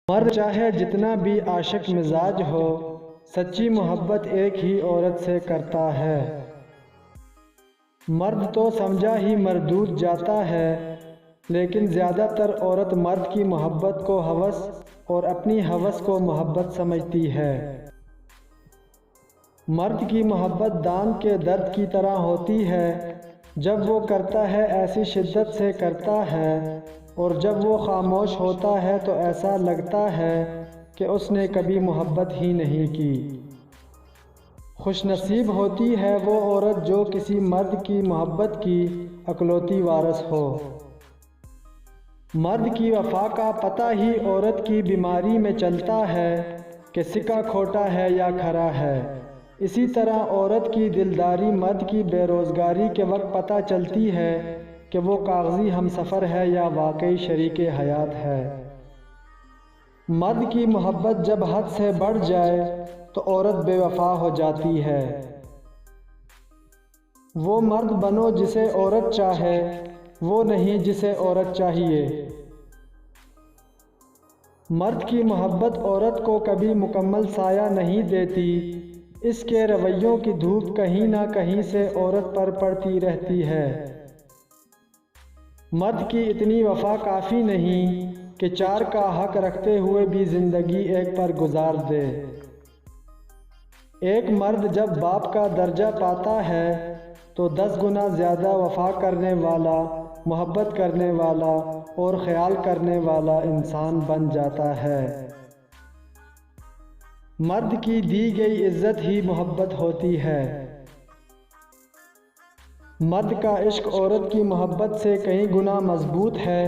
مرد چاہے جتنا بھی عاشق مزاج ہو، سچی محبت ایک ہی عورت سے کرتا ہے۔ مرد تو سمجھا ہی مردود جاتا ہے، لیکن زیادہ تر عورت مرد کی محبت کو ہوس اور اپنی ہوس کو محبت سمجھتی ہے۔ مرد کی محبت دان کے درد کی طرح ہوتی ہے، جب وہ کرتا ہے ایسی شدت سے کرتا ہے، اور جب وہ خاموش ہوتا ہے تو ایسا لگتا ہے کہ اس نے کبھی محبت ہی نہیں کی۔ خوش نصیب ہوتی ہے وہ عورت جو کسی مرد کی محبت کی اکلوتی وارث ہو۔ مرد کی وفا کا پتہ ہی عورت کی بیماری میں چلتا ہے کہ سکہ کھوٹا ہے یا کھرا ہے۔ اسی طرح عورت کی دلداری مرد کی بے روزگاری کے وقت پتہ چلتی ہے کہ وہ کاغذی ہمسفر ہے یا واقعی شریک حیات ہے۔ مرد کی محبت جب حد سے بڑھ جائے تو عورت بے وفا ہو جاتی ہے۔ وہ مرد بنو جسے عورت چاہے، وہ نہیں جسے عورت چاہیے۔ مرد کی محبت عورت کو کبھی مکمل سایہ نہیں دیتی، اس کے رویوں کی دھوپ کہیں نہ کہیں سے عورت پر پڑتی رہتی ہے۔ مرد کی اتنی وفا کافی نہیں کہ چار کا حق رکھتے ہوئے بھی زندگی ایک پر گزار دے۔ ایک مرد جب باپ کا درجہ پاتا ہے تو 10 گنا زیادہ وفا کرنے والا، محبت کرنے والا اور خیال کرنے والا انسان بن جاتا ہے۔ مرد کی دی گئی عزت ہی محبت ہوتی ہے۔ مرد کا عشق عورت کی محبت سے کئی گنا مضبوط ہے۔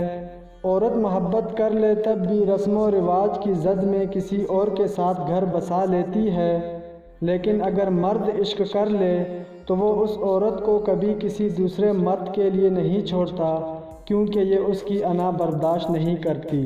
عورت محبت کر لے تب بھی رسم و رواج کی زد میں کسی اور کے ساتھ گھر بسا لیتی ہے، لیکن اگر مرد عشق کر لے تو وہ اس عورت کو کبھی کسی دوسرے مرد کے لیے نہیں چھوڑتا، کیونکہ یہ اس کی انا برداشت نہیں کرتی۔